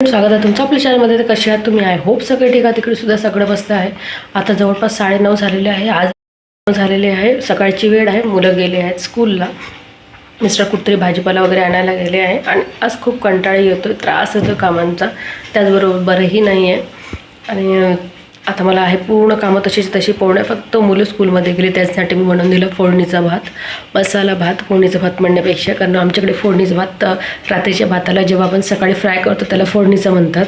स्वागत आहे तुमचं आपल्या चॅनलमध्ये. तर कसे आहात तुम्ही? आय होप सगळे ठीक आहे. तिकडे सुद्धा सगळं बसतं आहे. आता जवळपास 9:30 झालेले आहे. आज झालेले आहे, सकाळची वेळ आहे. मुलं गेले आहेत स्कूलला. मिस्टर कुठेतरी भाजीपाला वगैरे आणायला गेले आहे. आणि आज खूप कंटाळा येतो, त्रास येतो कामांचा, त्याचबरोबर बरंही नाही आहे. आणि आता मला आहे पूर्ण कामं तशी पोहण्या. फक्त मुलं स्कूलमध्ये गेली त्यासाठी मी बनवून दिलं फोडणीचा भात, मसाला भात. फोडणीचा भात म्हणण्यापेक्षा, कारण आमच्याकडे फोडणीचा भात रात्रीच्या भाताला जेव्हा आपण सकाळी फ्राय करतो त्याला फोडणीचं म्हणतात.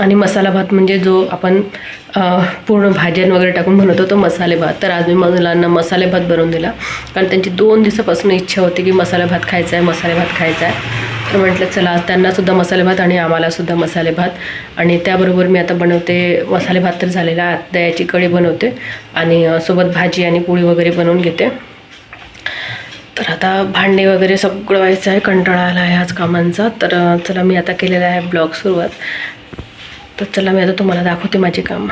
आणि मसाला भात म्हणजे जो आपण पूर्ण भाज्यां वगैरे टाकून बनवतो तो मसाले भात. तर आज मी मुलांना मसाले भात बनवून दिला, कारण त्यांची 2 दिवसापासून इच्छा होती की मसाला भात खायचा आहे, मसाले भात खायचा आहे. तर म्हटलं चला आज त्यांनासुद्धा मसाले भात आणि आम्हालासुद्धा मसाले भात. आणि त्याबरोबर मी आता बनवते मसाले भात तर झालेला, दह्याची कढी बनवते आणि सोबत भाजी आणि पोळी वगैरे बनवून घेते. तर आता भांडे वगैरे सगळं व्हायचं आहे. कंटाळा आला आहे आज कामांचा. तर चला मी आता केलेला आहे ब्लॉग सुरुवात. तर चला मी आता तुम्हाला दाखवते माझी कामं.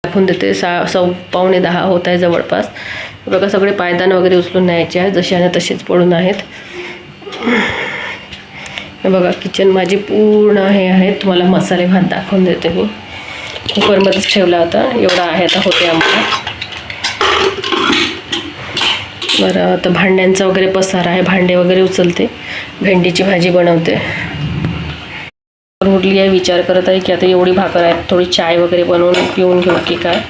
दाखवून देते. 9:15 होत आहे जवळपास. बघा सगळे पायदान वगैरे उचलून न्यायचे आहे, जसे आहे तसेच पडून आहेत. बघा किचन माझी पूर्ण हे आहे. तुम्हाला मसाले भात दाखवून देते. मी कुकरमध्येच ठेवला होता, एवढा आहे आता होते आम्हाला. बरं आता भांड्यांचा वगैरे पसारा आहे, भांडे वगैरे उचलते. भेंडीची भाजी बनवते. उरली आहे, विचार करत आहे की आता एवढी भाकर आहे, थोडी चाय वगैरे बनवून पिऊन घेऊ की काय,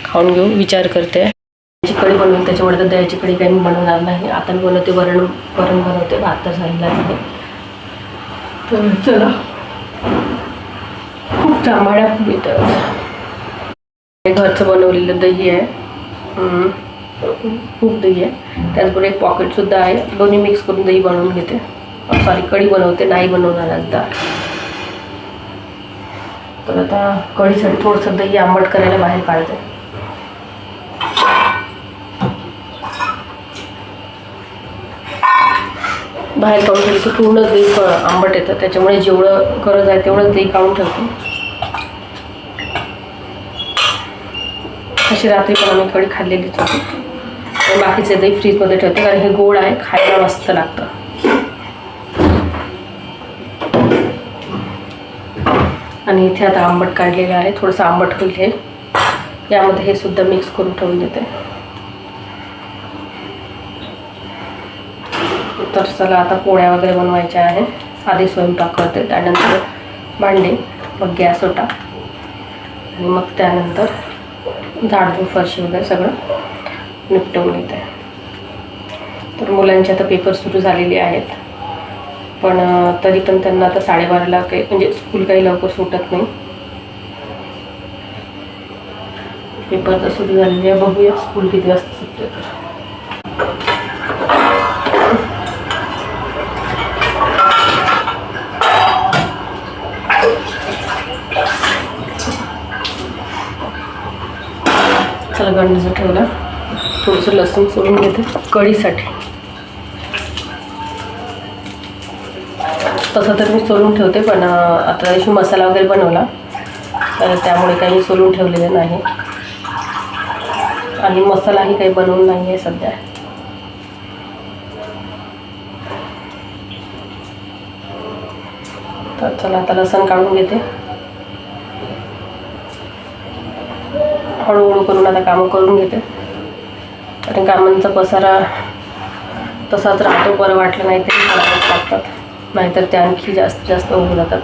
खाऊन घेऊ विचार करते. दह्याची कढी बनवून, त्याच्यामुळे तर दह्याची कढी काही मी बनवणार नाही. आता मी बनवते वरण बनवते. भात तर झालेला आहे. तर चला, खूप चांभाड्या खूप येतात. घरचं बनवलेलं दही आहे, खूप दही आहे. त्याचबरोबर एक पॉकेटसुद्धा आहे. दोन्ही मिक्स करून दही बनवून घेते. सॉरी, कढी बनवते, नाही बनवणार आज डाळ. तर आता कढीसाठी थोडंसं दही आंबट करायला बाहेर काढते. बाहेर काढून ठेवली की पूर्ण दही आंबट येतं, त्याच्यामुळे जेवढं गरज आहे तेवढंच दही काढून ठेवते. अशी रात्री पण आम्ही कढी खाल्लेलीच होती. तर बाकीचे दही फ्रीजमध्ये ठेवते, कारण हे गोड आहे, खायला मस्त लागतं. आणि इथे आता आंबट काढलेलं आहे, थोडंसं आंबट होईल हे. यामध्ये हे सुद्धा मिक्स करून ठेवून देते. तर चला आता पोळ्या वगैरे बनवायच्या आहे. आधी स्वयंपाक करते, त्यानंतर भांडे, मग गॅस ओटा आणि मग त्यानंतर झाडझूड फरशी वगैरे सगळं निपटवून घेते. तर मुलांचे आता पेपर सुरू झालेले आहेत, पण तरी पण त्यांना आता 12:30ला काही म्हणजे स्कूल काही लवकर सुटत नाही. पेपर तर सुरू झालेले आहे, बघूया स्कूल किती वाजता सुटते. चला गंडीचं ठेवला, थोडंसं लसूण सोलून घेते कढीसाठी. तसं तर मी सोलून ठेवते, पण आता दिवशी मसाला वगैरे बनवला तर त्यामुळे काही सोलून ठेवलेलं नाही. आणि मसालाही काही बनवून नाही आहे सध्या. तर चला आता लसूण काढून घेते. हळूहळू करून आता कामं करून घेते, कारण कामांचा पसारा तसाच राहतो. बरं वाटलं नाही तरी करावंच लागतात, नाहीतर ते आणखी जास्त होऊन जातात.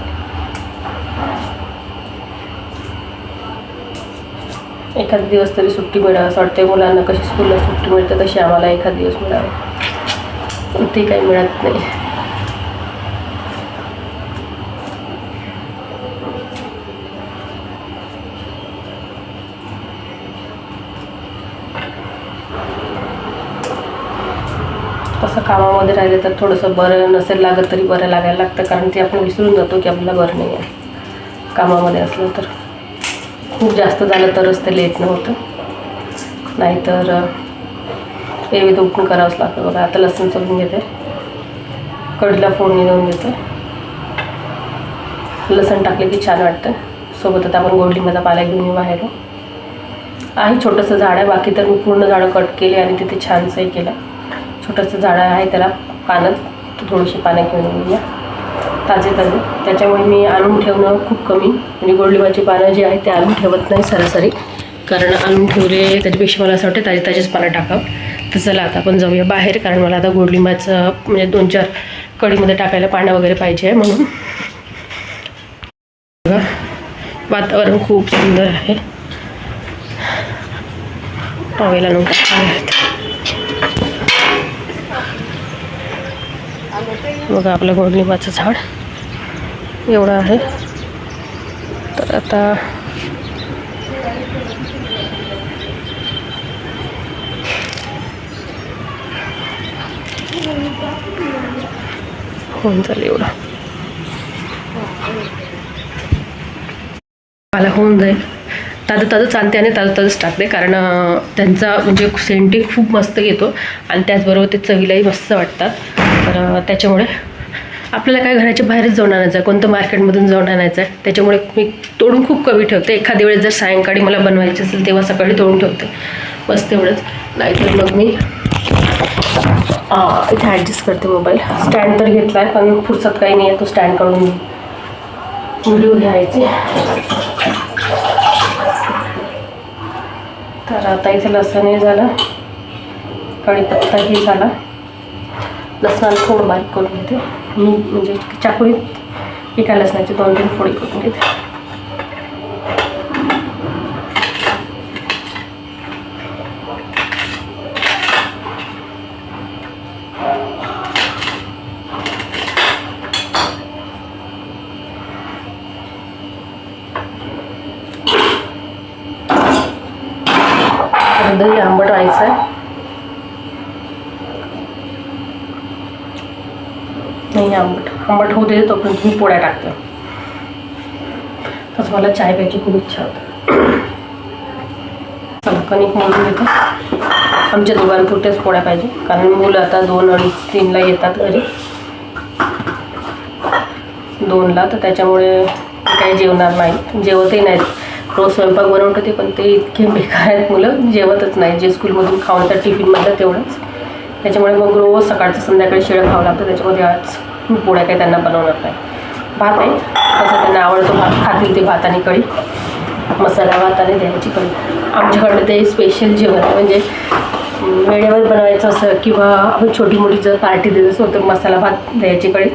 एखाद दिवस तरी सुट्टी मिळावं असं वाटते. मुलांना कशी स्कूलला सुट्टी मिळते तशी आम्हाला एखाद दिवस मिळावं, ते काही मिळत नाही. तसं कामामध्ये राहिलं तर थोडंसं बरं नसेल लागत तरी बरं लागायला लागतं, कारण ते आपण विसरून जातो की आपल्याला बरं नाही आहे. कामामध्ये असलं तर खूप जास्त झालं तरच ते लेट नव्हतं, नाहीतर एरवी उठून करावंच लागतं. बघा आता लसूण सोलून घेते, कढीला फोडणी देऊन घेते. लसूण टाकले की छान वाटतं. सोबत आता आपण गोडलिंबाचा पाला घेऊन येऊ बाहेर. आहे छोटंसं झाड आहे, बाकी तर मी पूर्ण झाडं कट केले आणि तिथे छानसंही केलं. छोटंसं झाड आहे, त्याला पानं थोडीशी पानं घेऊन येऊया. ताजे ताजे, त्याच्यामुळे मी आणून ठेवणं खूप कमी, म्हणजे गोडलिंबाची पानं जी आहेत ते आणून ठेवत नाही सरासरी, कारण आणून ठेवले त्याच्यापेक्षा मला असं वाटतं ताजे ताजेच पानं टाकावं. तर चला आता आपण जाऊया बाहेर, कारण मला आता गोडलिंबाचं म्हणजे 2-4 कढीमध्ये टाकायला पानं वगैरे पाहिजे आहे म्हणून. बघा वातावरण खूप सुंदर आहे. टॉवेल आणून टाकले. बघा आपलं गोडलिंबाचं झाड एवढं आहे. तर आता होऊन जाईल एवढं, मला होऊन जाईल. ताजं ताजंच आणते आणि ताजं ताजंच टाकते, कारण त्यांचा म्हणजे सेंटही खूप मस्त येतो आणि त्याचबरोबर ते चवीलाही मस्त वाटतात. तर त्याच्यामुळे आपल्याला काय घराच्या बाहेरच जाऊन आणायचं आहे, कोणतं मार्केटमधून जाऊन आणायचं आहे, त्याच्यामुळे मी तोडून खूप कमी ठेवते. एखाद्या वेळेस जर सायंकाळी मला बनवायची असेल तेव्हा सकाळी तोडून ठेवते, बस तेवढंच. नाहीतर मग मी इथे ॲडजस्ट करते. मोबाईल स्टँड तर घेतला आहे, पण फुरसत काही नाही आहे, तो स्टँड काढून व्हिडिओ घ्यायचे. तर आता इथे लसणही झालं, कढीपत्ताही झाला. लसणाला थोडं बारीक करून घेते मी, म्हणजे चाकुरीत एका लसणाची 2-3 फोडी करून घेते. दही आंबट व्हायचं आहे. नाही आंबट होऊ दे, तोपर्यंत मी पोळ्या टाकते. तसं मला चाय प्यायची खूप इच्छा होते. चला कणिक मळून घेते. आमच्या दोघांपुरत्याच पोळ्या पाहिजे, कारण मुलं आता 2-2:30-3ला येतात घरी, 2ला. तर त्याच्यामुळे काही जेवणार नाही, जेवतही नाहीत. रोज स्वयंपाक बनवत होते, पण ते इतके बेकार आहेत मुलं, जेवतच नाही. जे स्कूलमधून खाऊन तर टिफिनमधलं तेवढंच. त्याच्यामुळे मग रोज सकाळचं संध्याकाळी शिळं खावं लागतं. त्याच्यामध्ये आज पोळ्या काही त्यांना बनवणार नाही. भात आहे, तसं त्यांना आवडतो भात, खातील ते भात आणि कढी, मसाला भात आणि दह्याची कढी. आमच्याकडे ते स्पेशल जेवण आहे, म्हणजे वेळेवर बनवायचं असं किंवा आपण छोटी मोठी जर पार्टी देत असो तर मसाला भात, दह्याची कढी,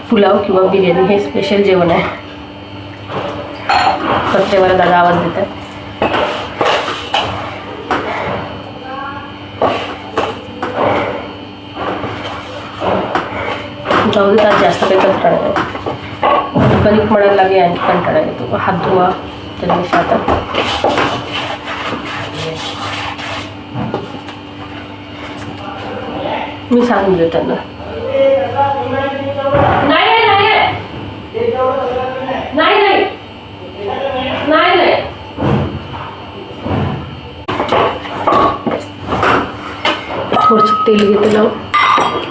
पुलाव किंवा बिर्याणी हे स्पेशल जेवण आहे. पत्रेवाला दादा आवाज देत आहे. जाऊ दे, आज जास्त काही कंटाळा नाही. कणिक मळायला लागेल आणखी कंटाळा येतो. हात धुवा त्याच्यापेक्षा आता. मी सांगून देते त्यांना. नाही थोडंसं तेल घेते लावून,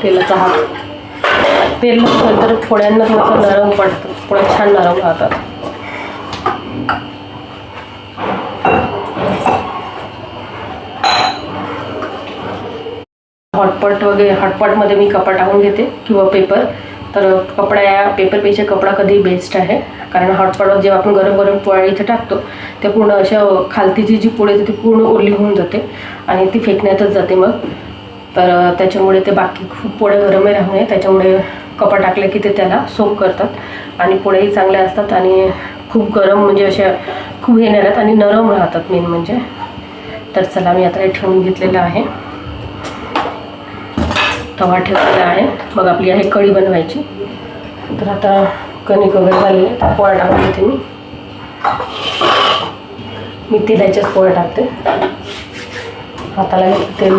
तेलाचा हात. तेल नंतर पोळ्यांना थोडंसं नरम पडतं, पोळ्या छान नरम राहतात. हॉटपॉटमध्ये मी कपडा टाकून घेते किंवा पेपर. तर पेपरपेक्षा कपडा कधी बेस्ट आहे, कारण हॉटपॉटवर जेव्हा आपण गरम गरम पोळी इथे टाकतो ते पूर्ण अशा खालतीची जी पोळी येते ती पूर्ण ओली होऊन जाते आणि ती फेकण्यातच जाते मग. तर त्याच्यामुळे ते बाकी खूप पोळ्या गरमही राहू नये, त्याच्यामुळे कपडा टाकले की ते त्याला सोक करतात आणि पोळ्याही चांगल्या असतात आणि खूप गरम म्हणजे अशा खूप हे नाही राहत आणि नरम राहतात मेन म्हणजे. तर चला मी आता हे ठेवून घेतलेलं आहे, तवा ठेवलेला आहे. मग आपली आहे कढी बनवायची. तर आता कणिक वगैरे झालेली आहे, पोळ्या टाकून घेते मी तेलाच्याच पोळ्या टाकते. हाताला तेल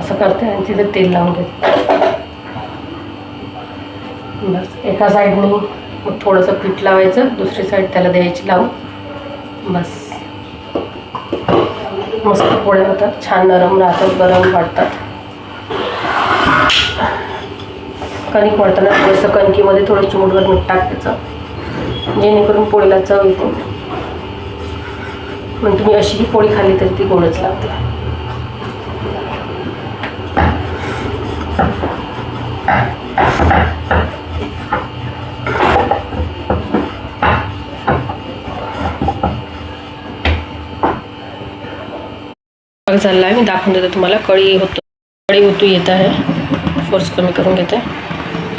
असं करते आणि तिथे तेल लावून घेते. बस एका साईडने मग थोडंसं पीठ लावायचं, दुसरी साईड त्याला द्यायची लावून. बस मस्त पोळ्या होतात, छान नरम राहतात, गरम वाटतात. कणिक मळताना थोडंसं कणकीमध्ये थोडं चिमूटभर मीठ टाकायचं, जेणेकरून पोळीला चव येते. पण तुम्ही अशीही पोळी खाल्ली तरी ती गोडच लागते. झाला आहे, मी दाखवून देते तुम्हाला. कढी ओतू येत आहे, फोर्स कमी करून घेते.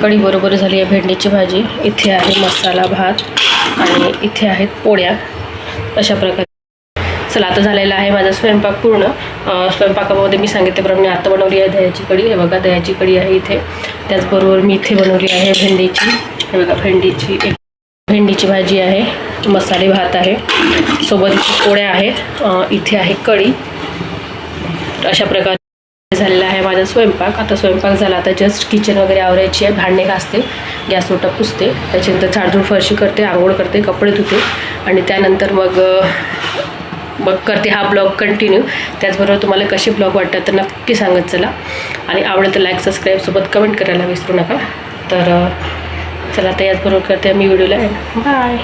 कढी बरोबर झाली आहे भेंडीची भाजी. इथे आहे मसाला भात आणि इथे आहेत पोळ्या. अशा प्रकारे चला आता झालेला आहे माझा स्वयंपाक पूर्ण. स्वयंपाकामध्ये मी सांगितल्याप्रमाणे आता बनवली आहे दह्याची कढी. हे बघा दह्याची कढी आहे इथे. त्याचबरोबर मी इथे बनवली आहे भेंडीची. हे बघा भेंडीची भाजी आहे, मसाले भात आहे, सोबत पोळ्या आहेत, इथे आहे कढी. अशा प्रकारे झालेला आहे माझा स्वयंपाक. आता स्वयंपाक झाला, आता जस्ट किचन वगैरे आवरायची आहे, भांडे घासते, गॅस ओटा पुसते, त्याच्यानंतर झाडझूड फरशी करते, आंघोळ करते, कपडे धुते आणि त्यानंतर मग करते हा ब्लॉग कंटिन्यू. त्याचबरोबर तुम्हाला कसे ब्लॉग वाटतात तर नक्की सांगत चला आणि आवडलं तर लाईक सबस्क्राईब सोबत कमेंट करायला विसरू नका. तर चला आता याचबरोबर करते मी व्हिडिओला. बाय.